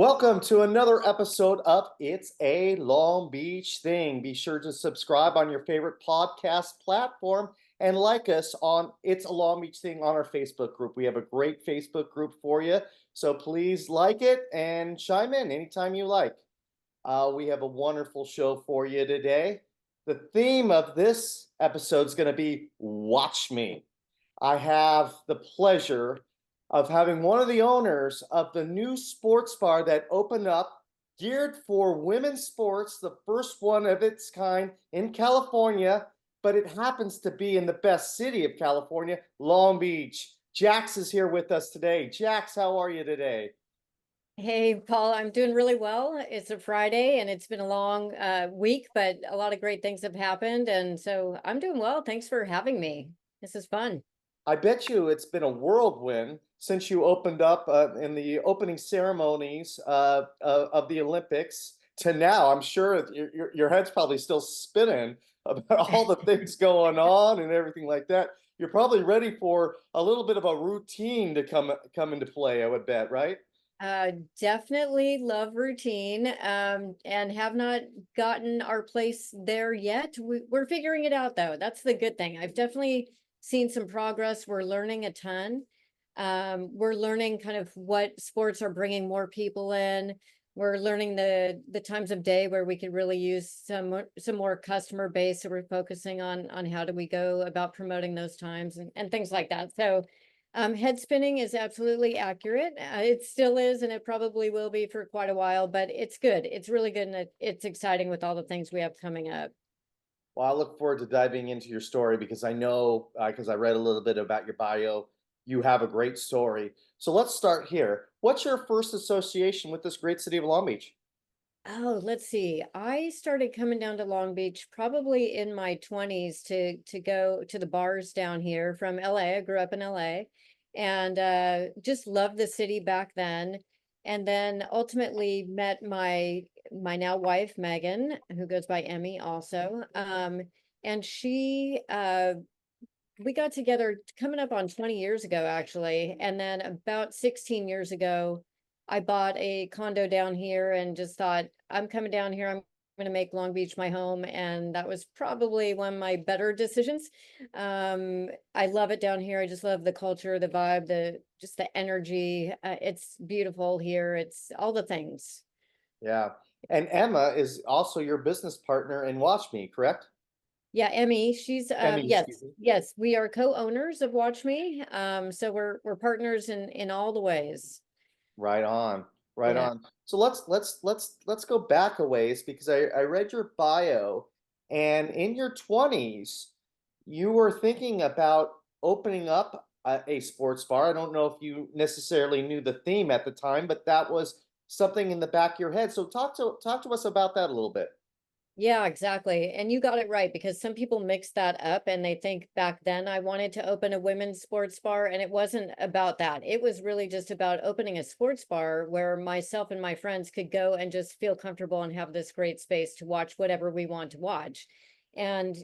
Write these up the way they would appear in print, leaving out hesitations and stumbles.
Welcome to another episode of It's a Long Beach Thing. Be sure to subscribe on your favorite podcast platform and like us on It's a Long Beach Thing on our Facebook group. We have a great Facebook group for you, so please like it and chime in anytime you like. We have a wonderful show for you today. The theme of this episode is going to be Watch Me. I have the pleasure of having one of the owners of the new sports bar that opened up geared for women's sports, the first one of its kind in California, but it happens to be in the best city of California, Long Beach. Jax is here with us today. Jax, how are you today? Hey, Paul, I'm doing really well. It's a Friday and it's been a long week, but a lot of great things have happened. And so I'm doing well. Thanks for having me. This is fun. I bet you it's been a whirlwind since you opened up in the opening ceremonies of the Olympics to now. I'm sure your head's probably still spinning about all the things going on and everything like that. You're probably ready for a little bit of a routine to come into play, I would bet, right? Definitely love routine and have not gotten our place there yet. We're figuring it out, though. That's the good thing. I've definitely seen some progress. We're learning a ton. We're learning kind of what sports are bringing more people in. We're learning the times of day where we could really use some more customer base. So we're focusing on how do we go about promoting those times and things like that. So head spinning is absolutely accurate. It still is, and it probably will be for quite a while, but it's good. It's really good, and it's exciting with all the things we have coming up. Well, I look forward to diving into your story because I know, because I read a little bit about your bio, you have a great story. So let's start here. What's your first association with this great city of Long Beach? Oh, let's see. I started coming down to Long Beach probably in my 20s to go to the bars down here from LA. I grew up in LA and just loved the city back then. And then ultimately met my now wife Megan, who goes by Emmy also. And she we got together coming up on 20 years ago, actually. And then about 16 years ago, I bought a condo down here and just thought, I'm coming down here. I'm going to make Long Beach my home. And that was probably one of my better decisions. I love it down here. I just love the culture, the vibe, just the energy. It's beautiful here. It's all the things. Yeah. And Emma is also your business partner in Watch Me, correct? Yeah, Emmy, she's Emmy, excuse yes, me. yes, we are co-owners of Watch Me. So we're partners in all the ways. Right on. Right Yeah. on. So let's go back a ways because I read your bio and in your 20s you were thinking about opening up a sports bar. I don't know if you necessarily knew the theme at the time, but that was something in the back of your head. So talk to us about that a little bit. Yeah, exactly. And you got it right because some people mix that up and they think back then I wanted to open a women's sports bar and it wasn't about that. It was really just about opening a sports bar where myself and my friends could go and just feel comfortable and have this great space to watch whatever we want to watch. And,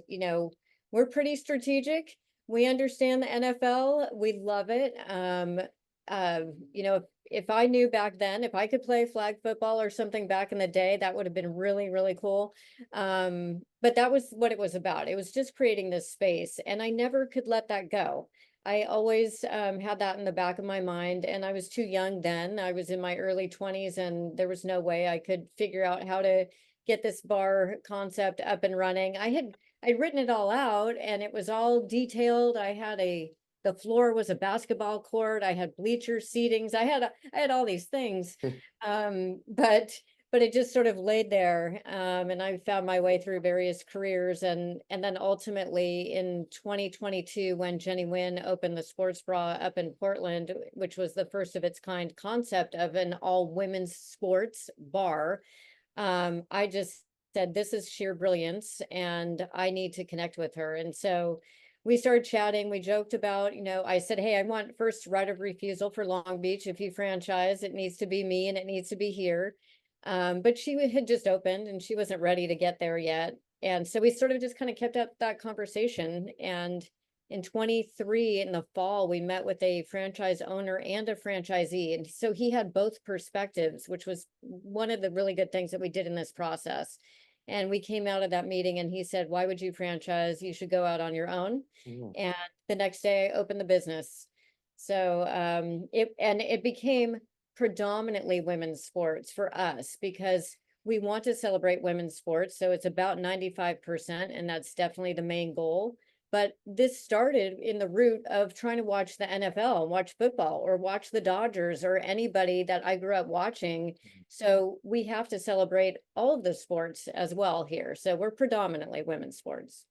we're pretty strategic. We understand the NFL. We love it. Uh, if I knew back then, if I could play flag football or something back in the day, that would have been really, really cool. But that was what it was about. It was just creating this space, and I never could let that go. I always had that in the back of my mind, and I was too young then. I was in my early 20s, and there was no way I could figure out how to get this bar concept up and running. I'd written it all out, and it was all detailed. The floor was a basketball court. I had bleacher seatings. I had all these things. But it just sort of laid there. And I found my way through various careers and then ultimately in 2022 when Jenny Wynn opened the sports bra up in Portland, which was the first of its kind concept of an all women's sports bar. I just said, this is sheer brilliance and I need to connect with her. And so we started chatting. We joked about, I said, hey, I want first right of refusal for Long Beach. If you franchise, it needs to be me and it needs to be here. But she had just opened and she wasn't ready to get there yet. And so we sort of just kind of kept up that conversation. And in 23 in the fall, we met with a franchise owner and a franchisee. And so he had both perspectives, which was one of the really good things that we did in this process. And we came out of that meeting and he said, why would you franchise? You should go out on your own. Mhm. And the next day I opened the business. So it became predominantly women's sports for us because we want to celebrate women's sports. So it's about 95%, and that's definitely the main goal. But this started in the root of trying to watch the NFL and watch football or watch the Dodgers or anybody that I grew up watching. So we have to celebrate all of the sports as well here. So we're predominantly women's sports.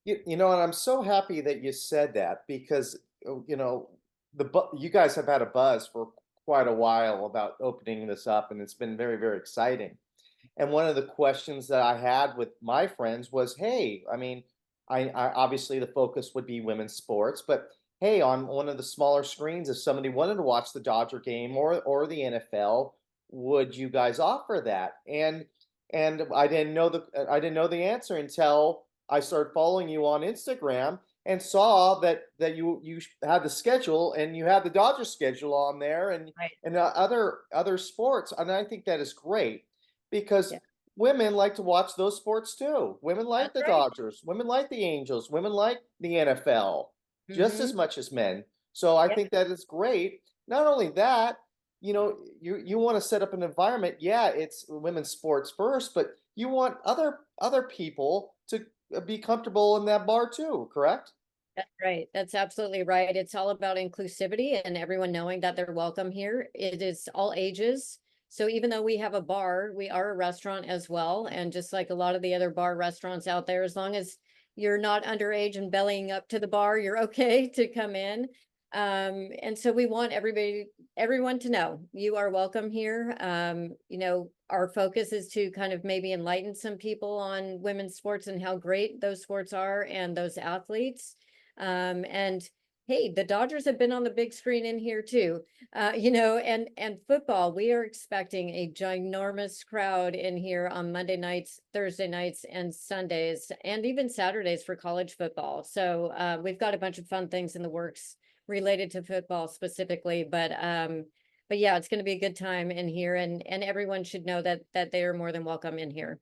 And I'm so happy that you said that because you guys have had a buzz for quite a while about opening this up, and it's been very, very exciting. And one of the questions that I had with my friends was, hey, I mean, I obviously the focus would be women's sports, but hey, on one of the smaller screens, if somebody wanted to watch the Dodger game or the NFL, would you guys offer that? And I didn't know the answer until I started following you on Instagram and saw that you had the schedule and you had the Dodger schedule on there Right. and other sports, and I think that is great because Yeah, women like to watch those sports too. Women like that's the right. Dodgers, women like the Angels, women like the NFL just Mm-hmm. as much as men. So I Yep. think that is great. Not only that, you want to set up an environment. Yeah, it's women's sports first, but you want other people to be comfortable in that bar too, correct? That's right. That's absolutely right. It's all about inclusivity and everyone knowing that they're welcome here. It is all ages. So even though we have a bar, we are a restaurant as well. And just like a lot of the other bar restaurants out there, as long as you're not underage and bellying up to the bar, you're okay to come in. And so we want everyone to know you are welcome here. Our focus is to kind of maybe enlighten some people on women's sports and how great those sports are and those athletes. And hey, the Dodgers have been on the big screen in here too. And football, we are expecting a ginormous crowd in here on Monday nights, Thursday nights, and Sundays, and even Saturdays for college football. So we've got a bunch of fun things in the works related to football specifically, but yeah, it's going to be a good time in here, and everyone should know that they are more than welcome in here.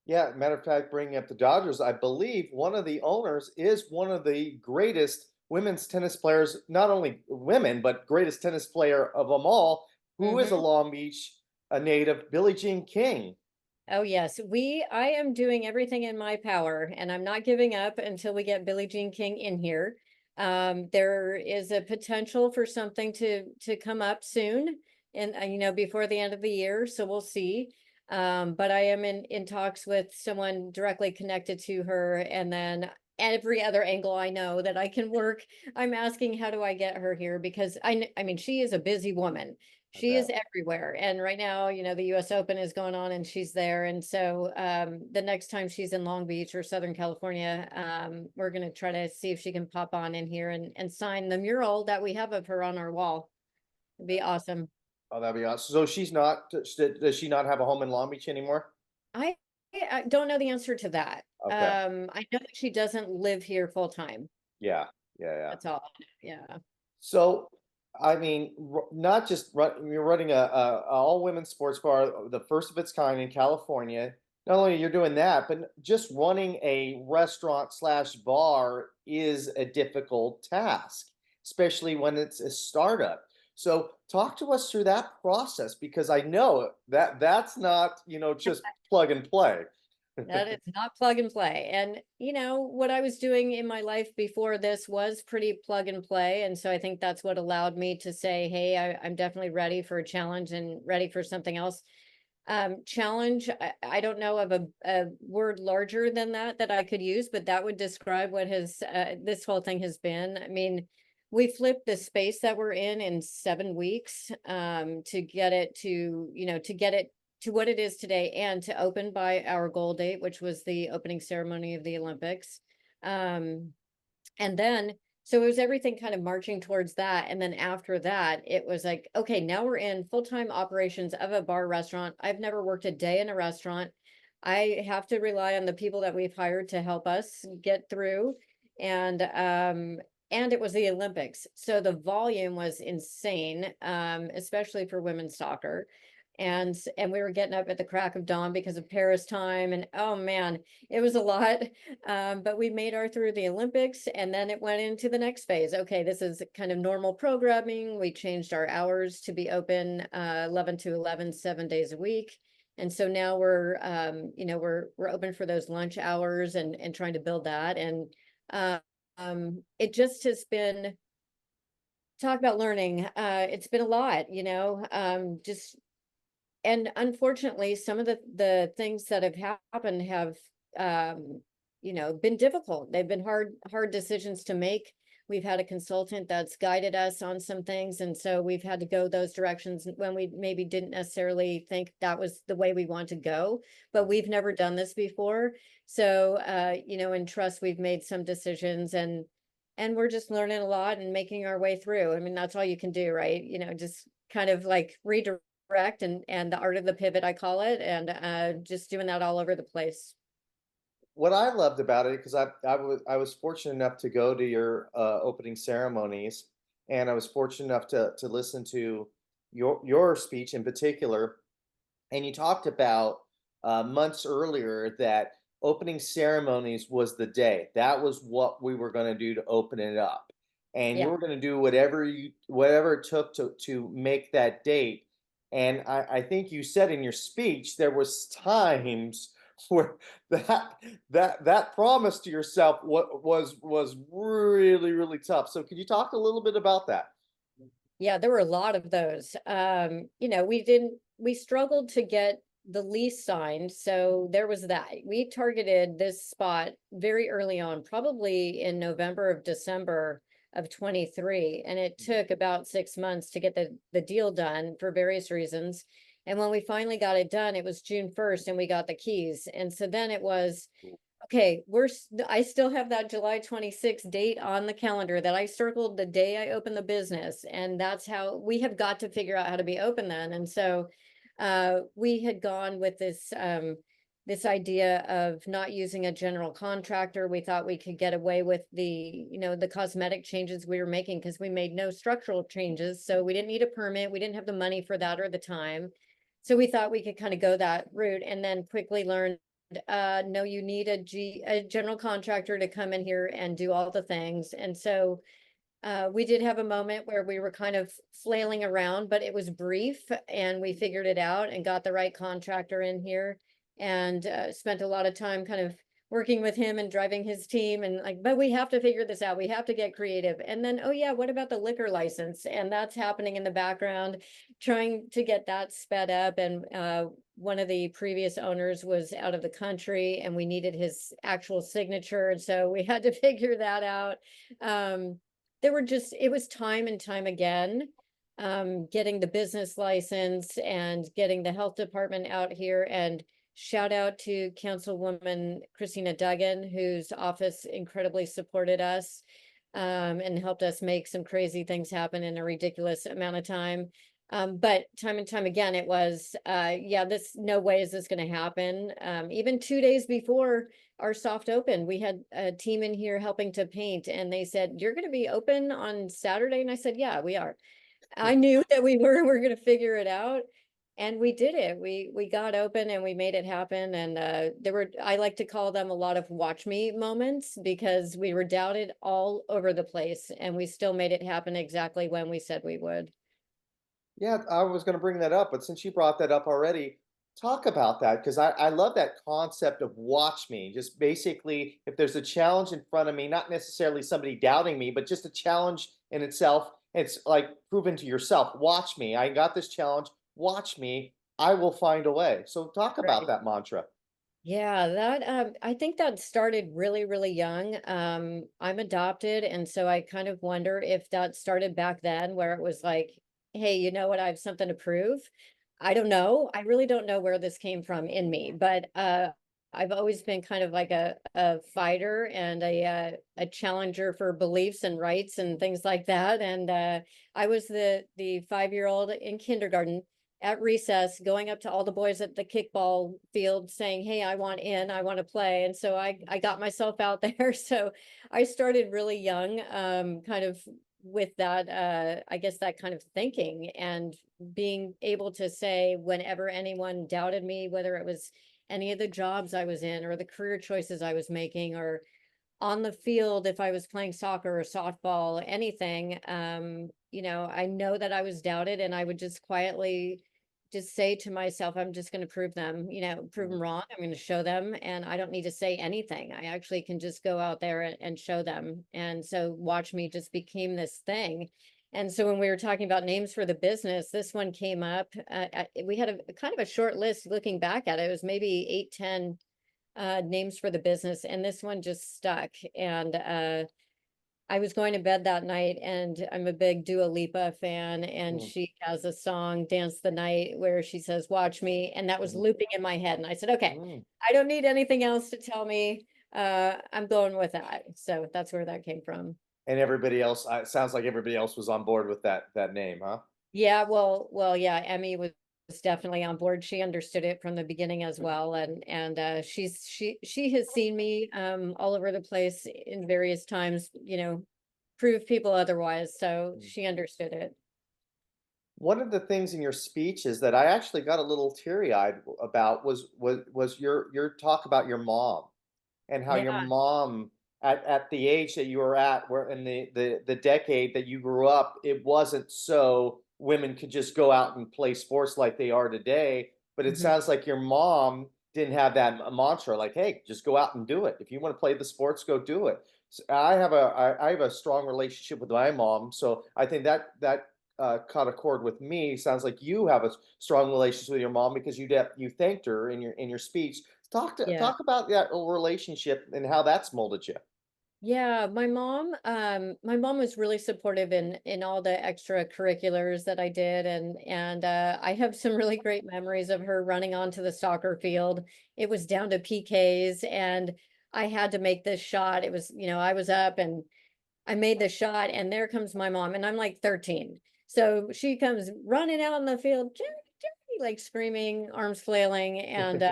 Yeah, matter of fact, bringing up the Dodgers, I believe one of the owners is one of the greatest women's tennis players, not only women, but greatest tennis player of them all, who is a Mhm. Long Beach a native, Billie Jean King. Oh yes, I am doing everything in my power and I'm not giving up until we get Billie Jean King in here. There is a potential for something to come up soon and before the end of the year, so we'll see. But I am in talks with someone directly connected to her, and then every other angle I know that I can work, I'm asking how do I get her here because I mean she is a busy woman. I She bet. is everywhere. And right now, the US Open is going on and she's there. And so the next time she's in Long Beach or Southern California, we're going to try to see if she can pop on in here and sign the mural that we have of her on our wall. It'd be awesome. Oh, that'd be awesome. So does she not have a home in Long Beach anymore? I, I don't know the answer to that. Okay. I know that she doesn't live here full time. Yeah. Yeah. Yeah. That's all. Yeah. So, I mean, not just you're running a all women's sports bar, the first of its kind in California. Not only you're doing that, but just running a restaurant slash bar is a difficult task, especially when it's a startup. So, talk to us through that process because I know that that's not, just plug and play. That is not plug and play. And what I was doing in my life before this was pretty plug and play. And so I think that's what allowed me to say, hey, I'm definitely ready for a challenge and ready for something else. Challenge, I don't know of a word larger than that I could use, but that would describe what has this whole thing has been. I mean, we flipped the space that we're in 7 weeks to get it to what it is today and to open by our goal date, which was the opening ceremony of the Olympics. Um, and then, so it was everything kind of marching towards that. And then after that, it was like, okay, now we're in full-time operations of a bar restaurant. I've never worked a day in a restaurant. I have to rely on the people that we've hired to help us get through. And it was the Olympics. So the volume was insane, especially for women's soccer. And we were getting up at the crack of dawn because of Paris time. And oh man, it was a lot. But we made our through the Olympics, and then it went into the next phase. Okay, this is kind of normal programming. We changed our hours to be open 11 to 11, 7 days a week. And so now we're we're open for those lunch hours and trying to build that. And it just has been, talk about learning. It's been a lot, just, and unfortunately, some of the things that have happened have, been difficult. They've been hard decisions to make. We've had a consultant that's guided us on some things, and so we've had to go those directions when we maybe didn't necessarily think that was the way we want to go, but we've never done this before. So, in trust, we've made some decisions, and we're just learning a lot and making our way through. I mean, that's all you can do, right? Just kind of like redirect and the art of the pivot, I call it, and just doing that all over the place. What I loved about it, because I was fortunate enough to go to your opening ceremonies, and I was fortunate enough to listen to your speech in particular. And you talked about months earlier that opening ceremonies was the day. That was what we were going to do to open it up, and you Yeah. were going to do whatever it took to make that date. And I think you said in your speech there was times where that promise to yourself was really really tough. So could you talk a little bit about that? Yeah, there were a lot of those. We struggled to get the lease signed. So there was that. We targeted this spot very early on, probably in November of December of 23. And it took about 6 months to get the deal done for various reasons. And when we finally got it done, it was June 1st and we got the keys. And so then it was, okay, I still have that July 26th date on the calendar that I circled the day I opened the business. And that's how we have got to figure out how to be open then. And so we had gone with this idea of not using a general contractor. We thought we could get away with the cosmetic changes we were making because we made no structural changes. So we didn't need a permit. We didn't have the money for that or the time. So we thought we could kind of go that route, and then quickly learn, no, you need a general contractor to come in here and do all the things. And so we did have a moment where we were kind of flailing around, but it was brief, and we figured it out and got the right contractor in here, and spent a lot of time kind of working with him and driving his team, and like, but we have to figure this out. We have to get creative. And then, oh yeah, what about the liquor license? And that's happening in the background, trying to get that sped up. And one of the previous owners was out of the country, and we needed his actual signature. And so we had to figure that out. It was time and time again, getting the business license and getting the health department out here. And shout out to Councilwoman Christina Duggan, whose office incredibly supported us, and helped us make some crazy things happen in a ridiculous amount of time. But time and time again, it was, no way is this going to happen. Even 2 days before our soft open, we had a team in here helping to paint, and they said, "You're going to be open on Saturday?" And I said, "Yeah, we are." I knew that we're going to figure it out. And we did it. We got open and we made it happen. And I like to call them a lot of watch me moments, because we were doubted all over the place and we still made it happen exactly when we said we would. Yeah, I was going to bring that up, but since you brought that up already, talk about that, because I love that concept of watch me. Just basically, if there's a challenge in front of me, not necessarily somebody doubting me, but just a challenge in itself, it's like proven to yourself, watch me. I got this challenge, watch me. I will find a way. So talk about Right. that mantra. Yeah, that I think that started really, really young. I'm adopted, and so I kind of wonder if that started back then, where it was like, hey, you know what, I have something to prove. I don't know. I really don't know where this came from in me, but I've always been kind of like a fighter and a challenger for beliefs and rights and things like that. And I was the 5-year-old in kindergarten at recess, going up to all the boys at the kickball field saying, "Hey, I want in, I want to play." And so I got myself out there. So I started really young, kind of with that, I guess that kind of thinking, and being able to say whenever anyone doubted me, whether it was any of the jobs I was in or the career choices I was making, or on the field if I was playing soccer or softball, anything, I know that I was doubted, and I would just quietly just say to myself, I'm just going to prove them, prove Mm. them wrong. I'm going to show them, and I don't need to say anything. I actually can just go out there and show them. And so Watch Me just became this thing. And so when we were talking about names for the business, this one came up. We had a kind of a short list looking back at it. It was maybe 8, 10 names for the business, and this one just stuck. And I was going to bed that night, and I'm a big Dua Lipa fan, and Mm. she has a song, Dance the Night, where she says, "Watch Me," and that was Mm. looping in my head. And I said, okay, Mm. I don't need anything else to tell me. I'm going with that. So that's where that came from. And everybody else, it sounds like everybody else was on board with that name, huh? Yeah, well, yeah, Emmy was definitely on board. She understood it from the beginning as well, and she has seen me all over the place in various times, prove people otherwise. So Mm. she understood it. One of the things in your speeches that I actually got a little teary-eyed about was your talk about your mom, and how your Yeah. mom at the age that you were at, where in the decade that you grew up, it wasn't so women could just go out and play sports like they are today. But it Mhm. sounds like your mom didn't have that mantra, like, hey, just go out and do it. If you want to play the sports, go do it. So I have a strong relationship with my mom, so I think that caught a chord with me. Sounds like you have a strong relationship with your mom, because you thanked her in your speech. Yeah. Talk about that relationship and how that's molded you. Yeah, my mom was really supportive in all the extracurriculars that I did, and I have some really great memories of her running onto the soccer field. It was down to PKs, and I had to make this shot. It was, I was up and I made the shot, and there comes my mom, and I'm like 13. So she comes running out in the field, "Jerry, Jerry," like screaming, arms flailing, and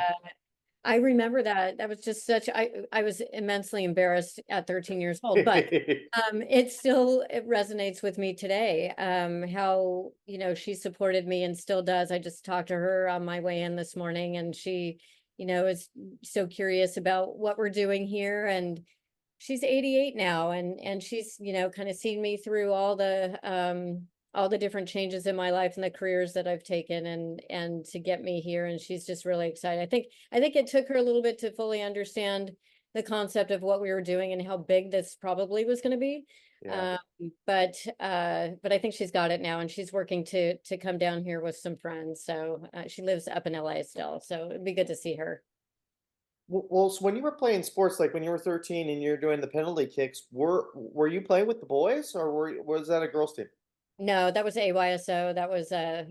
I remember that. That was just such I was immensely embarrassed at 13 years old, but it resonates with me today. How, she supported me and still does. I just talked to her on my way in this morning, and she, is so curious about what we're doing here. And she's 88 now, and she's, kind of seen me through all the different changes in my life and the careers that I've taken, and to get me here. And she's just really excited. I think it took her a little bit to fully understand the concept of what we were doing and how big this probably was going to be. Yeah. Um, but I think she's got it now, and she's working to come down here with some friends. So she lives up in LA still, so it'd be good to see her. Well, so when you were playing sports, like when you were 13 and you're doing the penalty kicks, were you playing with the boys, or was that a girls' team? No, that was AYSO. That was uh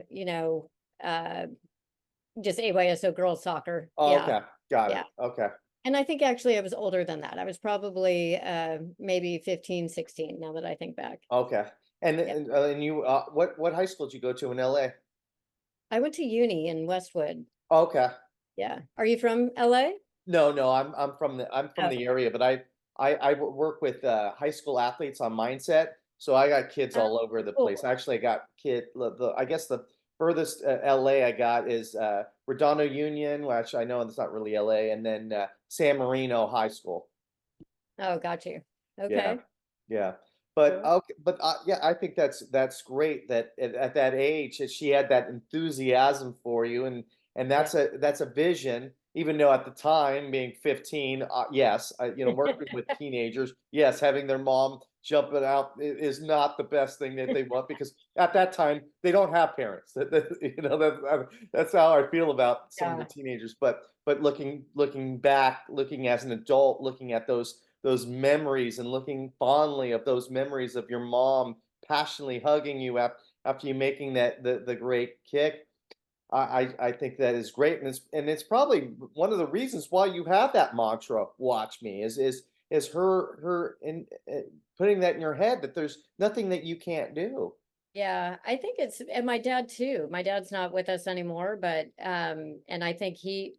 just AYSO girls soccer. Oh, Yeah. okay, got it. Yeah. Okay, And I think actually I was older than that. I was probably maybe 15, 16. Now that I think back. okay. And Yeah. you what high school did you go to in LA? I went to uni in Westwood. Okay. Yeah. Are you from LA? No, no, I'm from Oh. the area, but work with high school athletes on mindset. So I got kids Oh, all over the place. cool. Actually, I got I guess the furthest LA I got is Redondo Union, which I know it's not really LA, and then San Marino High School. Oh, got you. Yeah, Okay. yeah. But Cool. okay, but yeah, I think that's great that at that age that she had that enthusiasm for you, and Yeah. that's a vision. Even though at the time, being 15, yes, working with teenagers, yes, having their mom jumping out is not the best thing that they want, because at that time they don't have parents. That's how I feel about some of the Yeah. teenagers. But looking back, looking as an adult, looking at those memories and looking fondly of those memories of your mom passionately hugging you after you making the great kick. I think that is great, and it's probably one of the reasons why you have that mantra, "Watch me," is her in putting that in your head that there's nothing that you can't do. Yeah, I think and my dad too. My dad's not with us anymore, but and I think he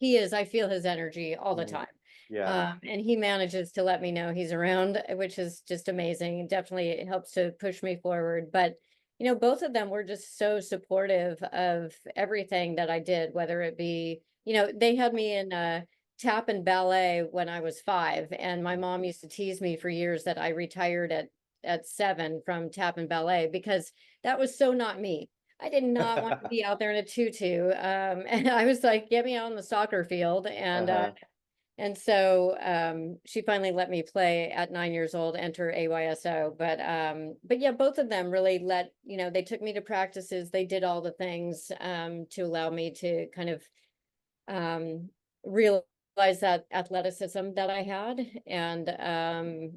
is, I feel his energy all the Mhm. time. Yeah. And he manages to let me know he's around, which is just amazing. Definitely it helps to push me forward. But both of them were just so supportive of everything that I did, whether it be, they had me in tap and ballet when I was 5, and my mom used to tease me for years that I retired at 7 from tap and ballet because that was so not me. I did not want to be out there in a tutu. And I was like, get me out on the soccer field. Uh-huh. And so she finally let me play at 9 years old, enter AYSO. But yeah, both of them really they took me to practices, they did all the things to allow me to kind of um, realize that athleticism that I had and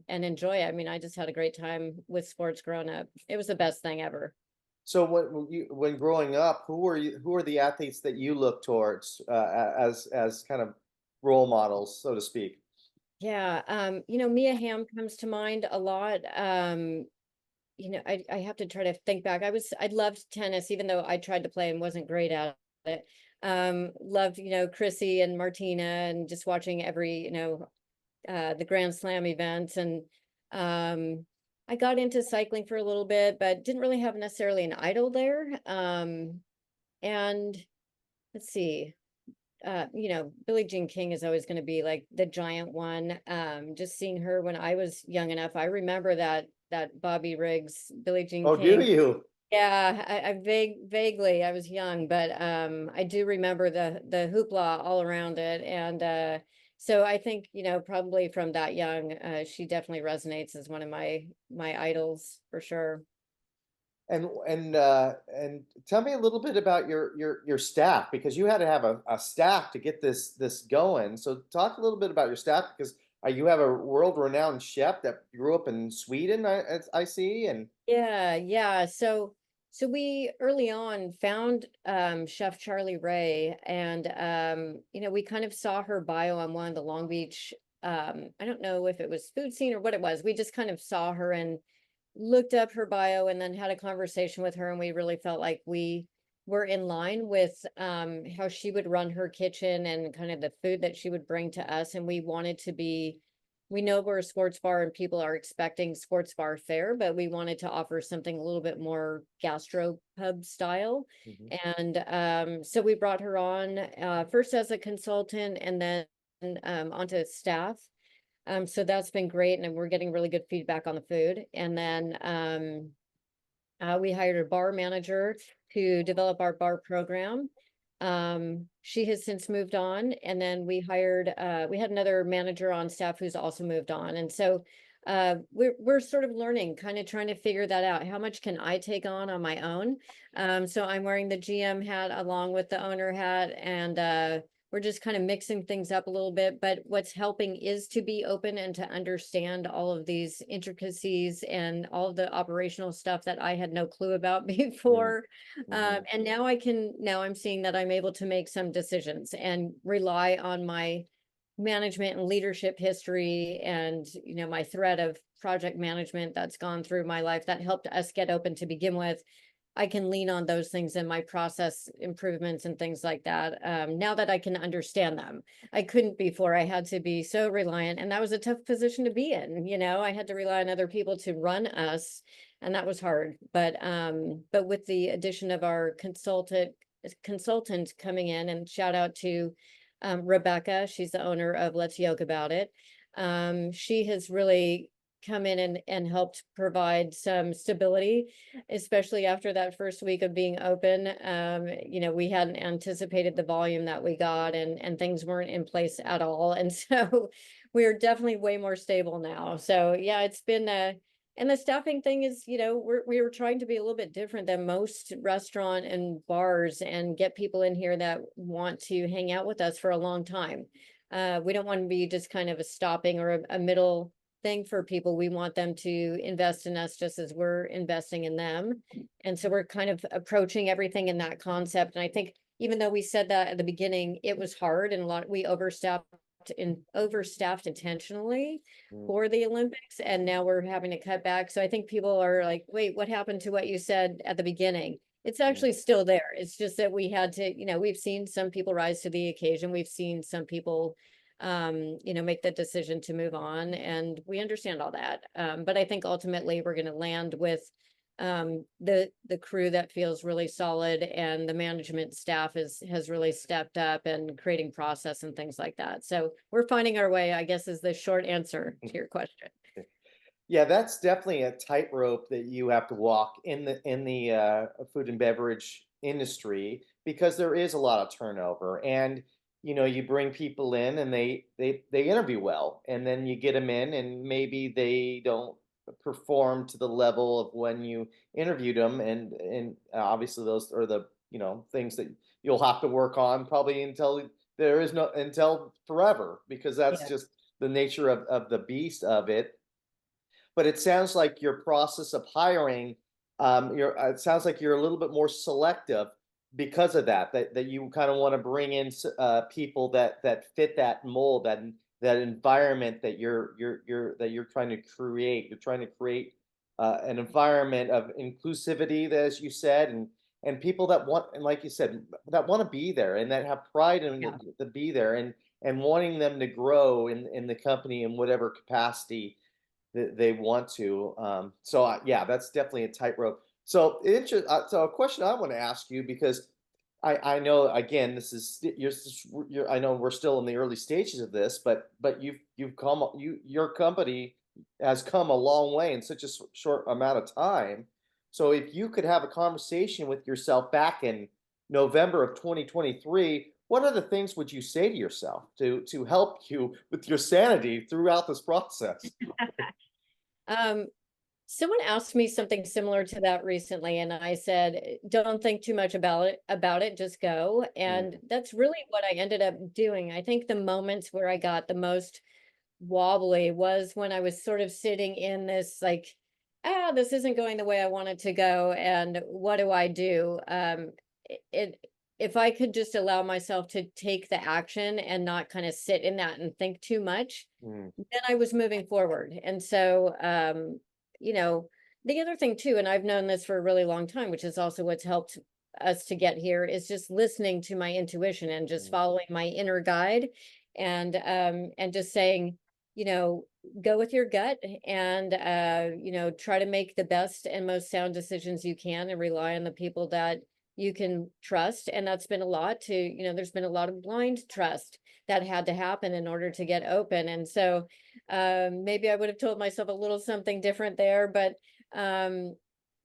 enjoy it. I mean, I just had a great time with sports growing up. It was the best thing ever. So when growing up, who are the athletes that you look towards as kind of role models, so to speak? Yeah, Mia Hamm comes to mind a lot. I have to try to think back. I loved tennis, even though I tried to play and wasn't great at it. Loved, Chrissy and Martina and just watching every, the Grand Slam events. And I got into cycling for a little bit, but didn't really have necessarily an idol there. And let's see, Billie Jean King is always going to be like the giant one. Just seeing her when I was young enough, I remember that Bobby Riggs, Billie Jean Oh, do King. you? Yeah, I vaguely, I was young, but I do remember the hoopla all around it. And so I think, probably from that young, she definitely resonates as one of my idols for sure. And tell me a little bit about your staff, because you had to have a staff to get this going. So talk a little bit about your staff, because you have a world-renowned chef that grew up in Sweden, I see, and Yeah, yeah. So we early on found Chef Charlie Ray, and we kind of saw her bio on one of the Long Beach, I don't know if it was food scene or what it was. We just kind of saw her and looked up her bio and then had a conversation with her, and we really felt like we were in line with how she would run her kitchen and kind of the food that she would bring to us. And we know we're a sports bar and people are expecting sports bar fare, but we wanted to offer something a little bit more gastro pub style. Mhm. And so we brought her on first as a consultant and then onto staff. So that's been great, and we're getting really good feedback on the food. And then we hired a bar manager to develop our bar program. She has since moved on, and then we had another manager on staff who's also moved on. And so we're sort of learning, kind of trying to figure that out. How much can I take on my own? So I'm wearing the GM hat along with the owner hat, and we're just kind of mixing things up a little bit. But what's helping is to be open and to understand all of these intricacies and all of the operational stuff that I had no clue about Mm, before. mhm. And now I'm seeing that I'm able to make some decisions and rely on my management and leadership history and, my thread of project management that's gone through my life that helped us get open to begin with. I can lean on those things in my process improvements and things like that. Now that I can understand them, I couldn't before. I had to be so reliant, and that was a tough position to be in. I had to rely on other people to run us, and that was hard. But with the addition of our consultant coming in, and shout out to Rebecca, she's the owner of Let's Yoke About It. She has really come in and helped provide some stability, especially after that first week of being open. We hadn't anticipated the volume that we got, and things weren't in place at all. And so we're definitely way more stable now. So yeah, it's been and the staffing thing is, we were trying to be a little bit different than most restaurant and bars and get people in here that want to hang out with us for a long time. We don't want to be just kind of a stopping or a middle thing for people. We want them to invest in us just as we're investing in them. And so we're kind of approaching everything in that concept. And I think even though we said that at the beginning, it was hard and we overstaffed overstaffed intentionally Mm. for the Olympics, and now we're having to cut back. So I think people are like, wait, what happened to what you said at the beginning? It's actually still there. It's just that we had to, we've seen some people rise to the occasion. We've seen some people make the decision to move on, and we understand all that. But I think ultimately we're going to land with the crew that feels really solid, and the management staff has really stepped up and creating process and things like that. So we're finding our way, I guess, is the short answer to your question. Yeah, that's definitely a tightrope that you have to walk in the food and beverage industry, because there is a lot of turnover. And you bring people in and they interview well, and then you get them in and maybe they don't perform to the level of when you interviewed them, and obviously those are the things that you'll have to work on probably until forever, because that's Yeah. just the nature of the beast of it. But it sounds like your process of hiring, it sounds like you're a little bit more selective because of that you kind of want to bring in people that fit that mold, that environment that you're trying to create. You're trying to create an environment of inclusivity, as you said, and people that want, and like you said, that want to be there and that have pride in Yeah. to be there, and wanting them to grow in the company in whatever capacity they want to. Yeah, that's definitely a tightrope. So a question I want to ask you, because I know, again, this is you're I know we're still in the early stages of this, but you've come your company has come a long way in such a short amount of time. So if you could have a conversation with yourself back in November of 2023, what other things would you say to yourself to help you with your sanity throughout this process? Um, Someone asked me something similar to that recently, and I said, don't think too much about it, just go. And that's really what I ended up doing. I think the moments where I got the most wobbly was when I was sort of sitting in this like, this isn't going the way I want it to go, and what do I do? It if I could just allow myself to take the action and not kind of sit in that and think too much, Mm. then I was moving forward. And so, you know, the other thing too, and I've known this for a really long time, which is also what's helped us to get here, is just listening to my intuition and just Mm. following my inner guide, and just saying, you know, go with your gut, and try to make the best and most sound decisions you can, and rely on the people that you can trust. And that's been a lot to, there's been a lot of blind trust that had to happen in order to get open. And so maybe I would have told myself a little something different there, but um,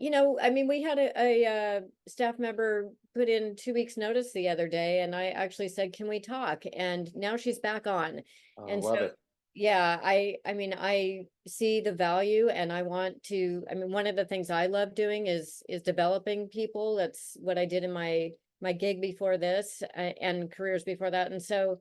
I mean, we had a staff member put in 2 weeks notice the other day, and I actually said, can we talk? And now she's back on. Oh, I And so, love it. yeah, I mean, I see the value, and I want to, I mean, one of the things I love doing is developing people. That's what I did in my gig before this, and careers before that. And so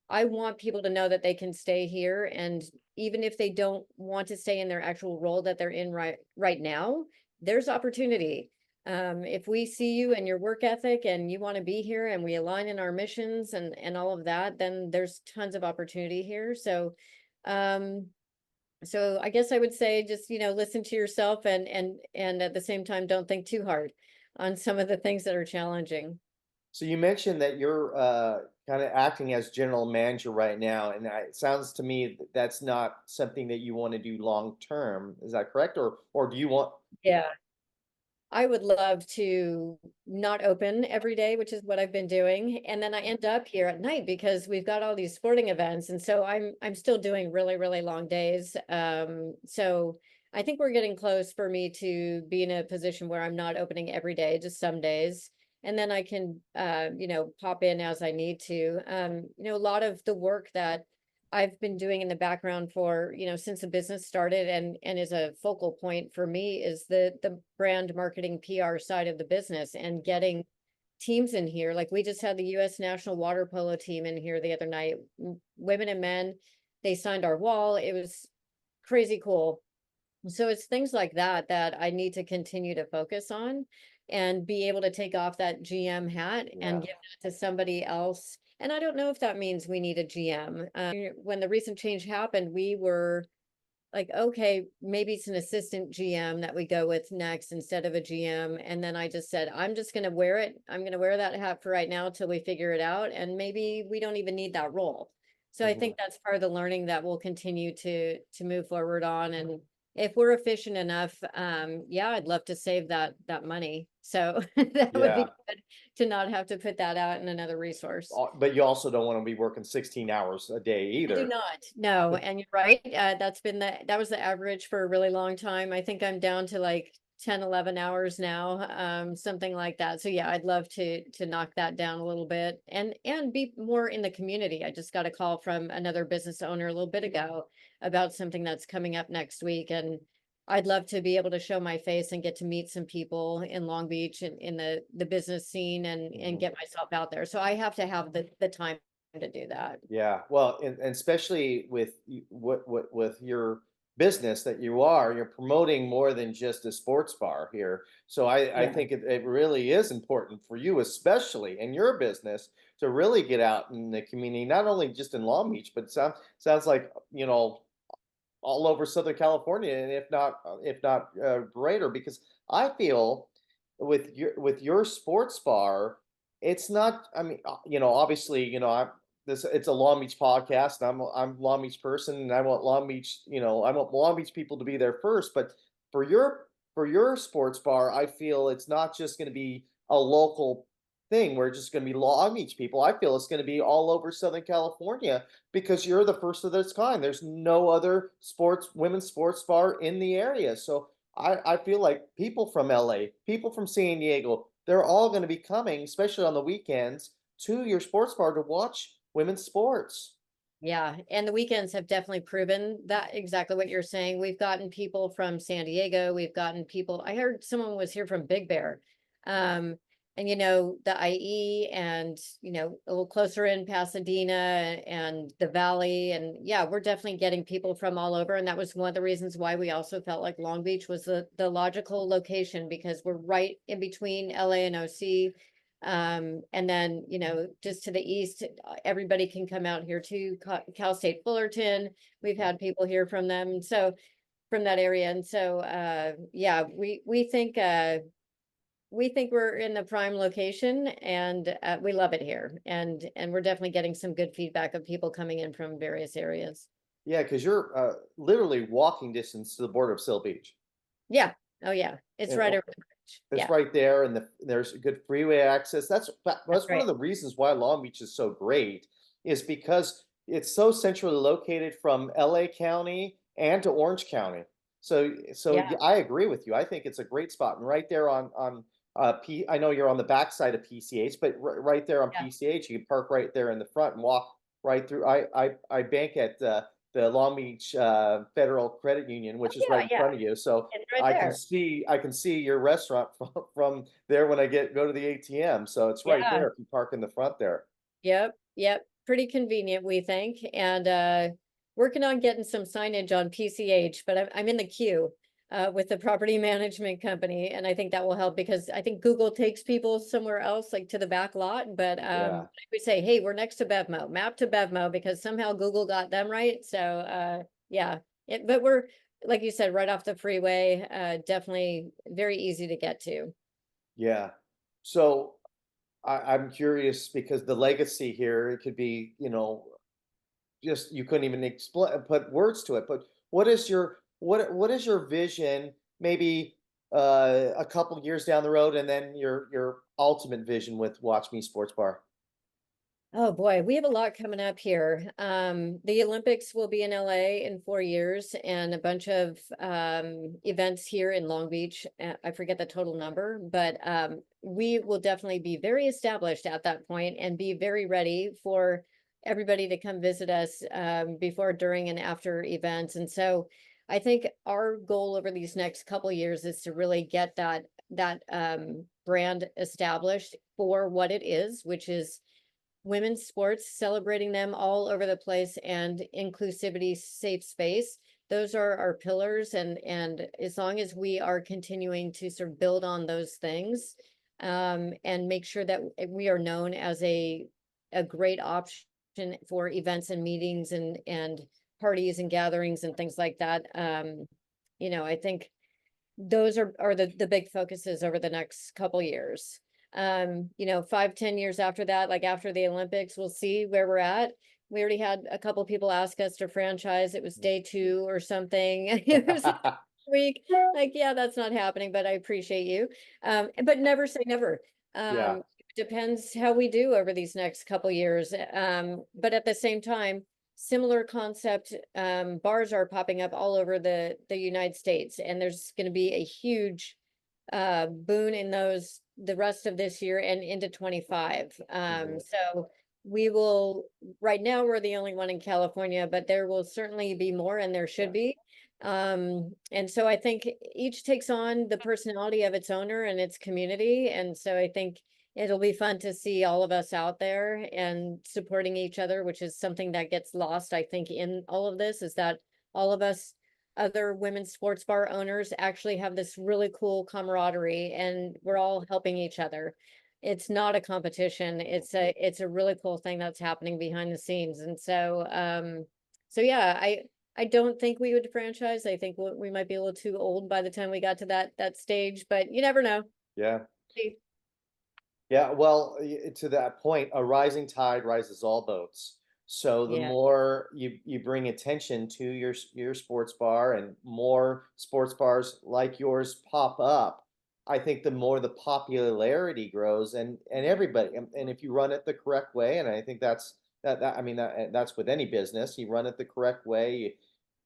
I want people to know that they can stay here, and even if they don't want to stay in their actual role that they're in right now, there's opportunity. If we see you and your work ethic and you want to be here, and we align in our missions and all of that, then there's tons of opportunity here. Um, so I guess I would say just, listen to yourself, and at the same time, don't think too hard on some of the things that are challenging. So you mentioned that you're kind of acting as general manager right now, and it sounds to me that's not something that you want to do long term. Is that correct, or do you want? Yeah. I would love to not open every day, which is what I've been doing. And then I end up here at night because we've got all these sporting events. And so I'm still doing really, really long days. So I think we're getting close for me to be in a position where I'm not opening every day, just some days. And then I can pop in as I need to. A lot of the work that I've been doing in the background for, since the business started, and is a focal point for me, is the brand marketing PR side of the business, and getting teams in here. Like, we just had the US national water polo team in here the other night, women and men. They signed our wall. It was crazy cool. So it's things like that that I need to continue to focus on, and be able to take off that GM hat Yeah. and give that to somebody else. And I don't know if that means we need a GM. When the recent change happened, we were like, okay, maybe it's an assistant GM that we go with next instead of a GM. And then I just said, I'm just going to wear it. I'm going to wear that hat for right now till we figure it out. And maybe we don't even need that role. So I Mhm. think that's part of the learning that we'll continue to move forward on. And if we're efficient enough, yeah, I'd love to save that money. So that would be Yeah. good to not have to put that out in another resource. But you also don't want to be working 16 hours a day I do either. not. No, and you're right. That was the average for a really long time. I think I'm down to like 10, 11 hours now, something like that. So yeah, I'd love to knock that down a little bit and be more in the community. I just got a call from another business owner a little bit ago about something that's coming up next week, and I'd love to be able to show my face and get to meet some people in Long Beach and in the business scene and Mhm. get myself out there. So I have to have the time to do that. Yeah, well, and especially with what with your business that you're promoting more than just a sports bar here. So I Yeah. think it really is important for you, especially in your business, to really get out in the community, not only just in Long Beach, but sounds like all over Southern California, and if not greater, because I feel with your sports bar, it's not. I mean, obviously, I'm this. It's a Long Beach podcast, and I'm a Long Beach person, and I want Long Beach. I want Long Beach people to be there first. But for your sports bar, I feel it's not just going to be a local thing. We're just going to be Long Beach people. I feel it's going to be all over Southern California because you're the first of its kind. There's no other women's sports bar in the area. So I feel like people from LA, people from San Diego, they're all going to be coming, especially on the weekends, to your sports bar to watch women's sports. Yeah, and the weekends have definitely proven that exactly what you're saying. We've gotten people from San Diego, we've gotten people. I heard someone was here from Big Bear. Um, and the IE and a little closer in Pasadena and the Valley. And yeah, we're definitely getting people from all over. And that was one of the reasons why we also felt like Long Beach was the logical location because we're right in between LA and OC. And then, just to the east, everybody can come out here to Cal State Fullerton. We've had people here from them, so from that area. And so, yeah, we think we're in the prime location and we love it here. And we're definitely getting some good feedback of people coming in from various areas. Yeah, because you're literally walking distance to the border of Seal Beach. Yeah. Oh yeah. It's And right over the bridge. it's Yeah, right there, and there's good freeway access. that's That's one of right. the reasons why Long Beach is so great, is because it's so centrally located from LA County and to Orange County. So Yeah. yeah, I agree with you. I think it's a great spot, and right there on P. I know you're on the backside of PCH, but right there on Yeah. PCH, you can park right there in the front and walk right through. I bank at the Long Beach Federal Credit Union, Oh which is right yeah. in Yeah. front of you. So It's right I can there. see your restaurant from there when I go to the ATM. So it's right Yeah. there if you park in the front there. Yep, yep. Pretty convenient, we think. And working on getting some signage on PCH, but I'm in the queue with the property management company. And I think that will help because I think Google takes people somewhere else, like to the back lot. But Yeah. we say, hey, we're next to Bevmo, map to Bevmo, because somehow Google got them right. So yeah, but we're, like you said, right off the freeway, definitely very easy to get to. Yeah. So I'm curious because the legacy here, it could be, just you couldn't even explain put words to it. But what is your vision, maybe a couple years down the road, and then your ultimate vision with Watch Me Sports Bar? Oh boy, we have a lot coming up here. The Olympics will be in LA in 4 years and a bunch of events here in Long Beach. I forget the total number, but we will definitely be very established at that point and be very ready for everybody to come visit us before, during, and after events. And so I think our goal over these next couple years is to really get that brand established for what it is, which is women's sports, celebrating them all over the place, and inclusivity, safe space. Those are our pillars, and as long as we are continuing to sort of build on those things, and make sure that we are known as a a great option for events and meetings and parties and gatherings and things like that. You know, I think those are the big focuses over the next couple years. You know, 5, 10 years after that, like after the Olympics, we'll see where we're at. We already had a couple people ask us to franchise. It was day 2 or something. It was week. Like, yeah, that's not happening, but I appreciate you. But never say never. Yeah. Depends how we do over these next couple years. But at the same time, similar concept bars are popping up all over the United States, and there's going to be a huge boon in those the rest of this year and into 25. So we will, right now we're the only one in California, but there will certainly be more, and there should be. And so I think each takes on the personality of its owner and its community. And so I think it'll be fun to see all of us out there and supporting each other, which is something that gets lost, I think, in all of this, is that all of us other women's sports bar owners actually have this really cool camaraderie, and we're all helping each other. It's not a competition. It's a really cool thing that's happening behind the scenes. And so so yeah, I don't think we would franchise. I think we might be a little too old by the time we got to that stage, but you never know. Yeah. See. Yeah, well, to that point, a rising tide rises all boats. So the Yeah. more you bring attention to your sports bar and more sports bars like yours pop up, I think the more the popularity grows and everybody and if you run it the correct way, and I think that I mean that's with any business, you run it the correct way,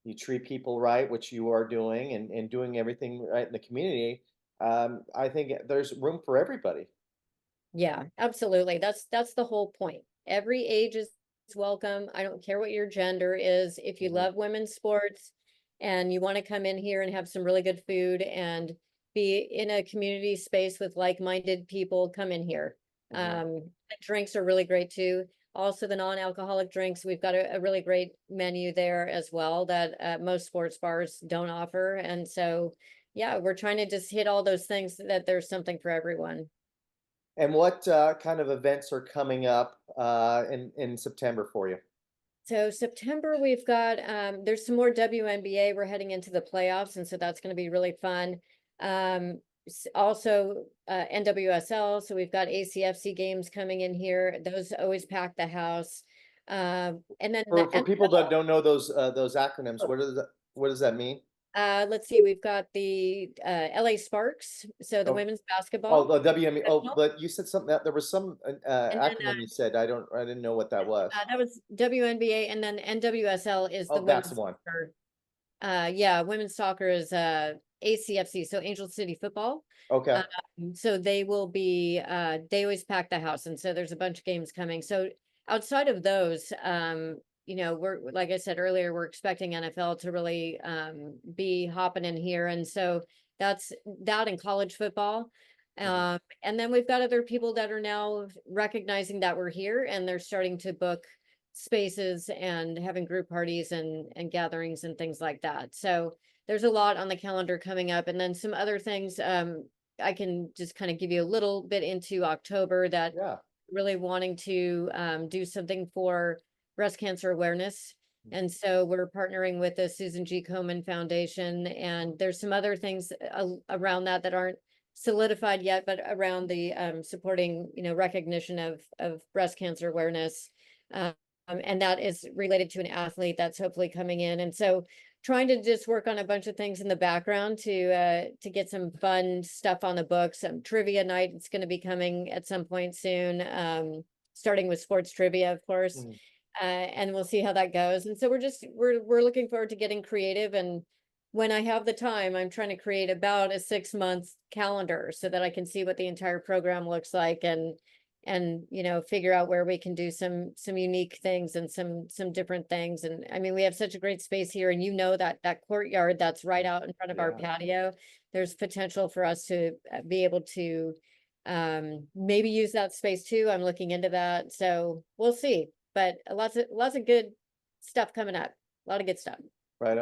you treat people right, which you are doing and doing everything right in the community. I think there's room for everybody. Yeah, absolutely. That's the whole point. Every age is welcome. I don't care what your gender is. If you Mhm. love women's sports and you want to come in here and have some really good food and be in a community space with like-minded people, come in here. Mhm. The drinks are really great too. Also, the non-alcoholic drinks, we've got a really great menu there as well that most sports bars don't offer. And so, yeah, we're trying to just hit all those things that there's something for everyone. And what kind of events are coming up in September for you? So September, we've got there's some more WNBA. We're heading into the playoffs, and so that's going to be really fun. Also NWSL. So we've got ACFC games coming in here. Those always pack the house. And then the For people that don't know those acronyms, what does that mean? let's see, we've got the LA Sparks. So the Oh, women's oh, basketball. the WME. Oh, Professional. but you said something that there was some And then acronym you said. I didn't know what that was. that was WNBA, and then NWSL is the Oh, that's the women's one. soccer. Yeah, women's soccer is ACFC, so Angel City Football. Okay. So they will be they always pack the house, and so there's a bunch of games coming. So outside of those, you know, we're like I said earlier, we're expecting NFL to really be hopping in here, and so that's that in college football. Mhm. And then we've got other people that are now recognizing that we're here, and they're starting to book spaces and having group parties and gatherings and things like that. So there's a lot on the calendar coming up, and then some other things. I can just kind of give you a little bit into October that Yeah. really wanting to do something for breast cancer awareness. Mm. And so we're partnering with the Susan G. Komen Foundation, and there's some other things around that that aren't solidified yet, but around the supporting, you know, recognition of breast cancer awareness. And that is related to an athlete that's hopefully coming in. And so trying to just work on a bunch of things in the background to get some fun stuff on the books. Trivia night, it's going to be coming at some point soon, starting with sports trivia, of course. Mhm. And we'll see how that goes. And so we're looking forward to getting creative. And when I have the time, I'm trying to create about a 6 month calendar so that I can see what the entire program looks like and you know, figure out where we can do some unique things and some different things. And I mean, we have such a great space here, and you know that courtyard that's right out in front of our Yeah. patio, there's potential for us to be able to maybe use that space too. I'm looking into that, so we'll see. But lots of good stuff coming up, a lot of good stuff. Right.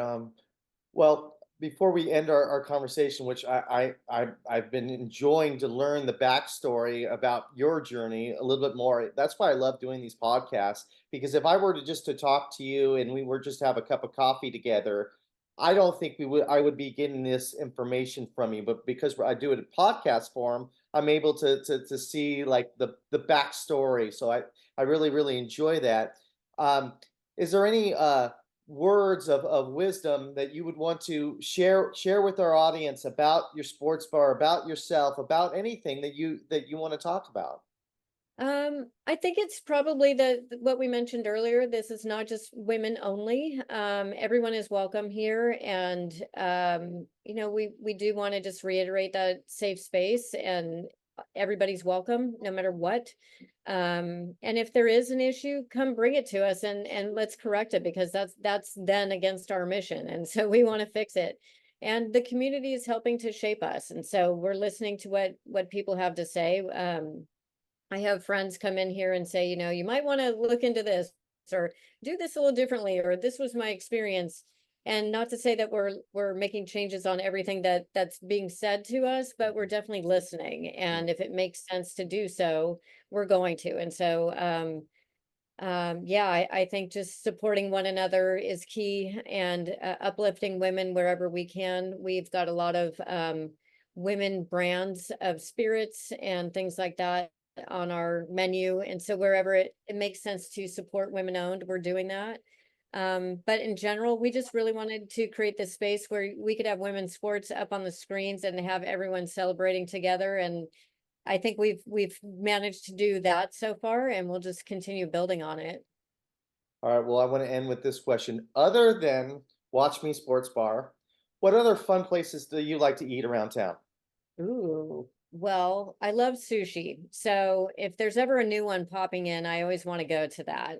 Well, before we end our conversation, which I've been enjoying to learn the backstory about your journey a little bit more. That's why I love doing these podcasts, because if I were to just to talk to you and we were just to have a cup of coffee together, I don't think I would be getting this information from you. But because I do it in podcast form, I'm able to see like the backstory. So I really enjoy that. Is there any words of wisdom that you would want to share with our audience about your sports bar, about yourself, about anything that you want to talk about? I think it's probably what we mentioned earlier. This is not just women only. Everyone is welcome here, and we do want to just reiterate that safe space, and everybody's welcome, no matter what. And if there is an issue, come bring it to us, and let's correct it, because that's then against our mission, and so we want to fix it. And the community is helping to shape us, and so we're listening to what people have to say. I have friends come in here and say, you might want to look into this, or do this a little differently, or this was my experience. And not to say that we're making changes on everything that's being said to us, but we're definitely listening. And if it makes sense to do so, we're going to. And so yeah, I think just supporting one another is key, and uplifting women wherever we can. We've got a lot of women brands of spirits and things like that on our menu. And so wherever it makes sense to support women owned, we're doing that. But in general, we just really wanted to create this space where we could have women's sports up on the screens and have everyone celebrating together. And I think we've managed to do that so far, and we'll just continue building on it. All right. Well, I want to end with this question. Other than Watch Me Sports Bar, what other fun places do you like to eat around town? Ooh. Well, I love sushi. So if there's ever a new one popping in, I always want to go to that.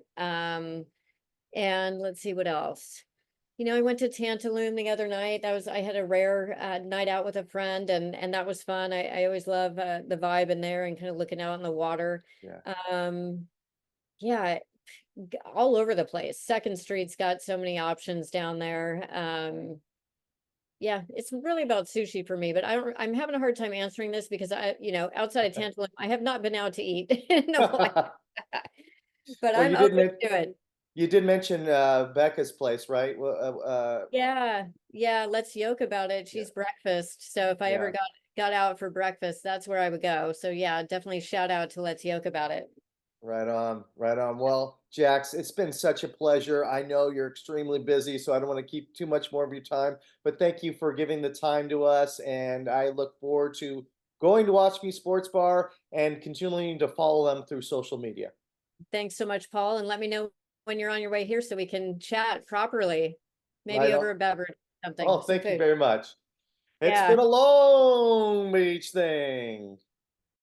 And let's see what else. I went to Tantaloon the other night. I had a rare night out with a friend, and that was fun. I always love the vibe in there and kind of looking out on the water. Yeah. Um, yeah, all over the place. Second Street's got so many options down there. Yeah, it's really about sushi for me, but I'm having a hard time answering this because outside of Tantalum, I have not been out to eat in a while, but Well, I'm open to it. you did mention Becca's place, right? Well, Yeah, yeah, let's yoke about it. yeah, She's breakfast. So if I ever yeah. got out for breakfast, that's where I would go. So yeah, definitely shout out to Let's Yoke about it. Right on, right on. Well, Jax, it's been such a pleasure. I know you're extremely busy, so I don't want to keep too much more of your time, but thank you for giving the time to us. And I look forward to going to Watch Me Sports Bar and continuing to follow them through social media. Thanks so much, Paul, and let me know when you're on your way here so we can chat properly. Right Maybe on. over a beverage, something, Oh, some thank you food. very much. It's been Yeah. a Long Beach thing.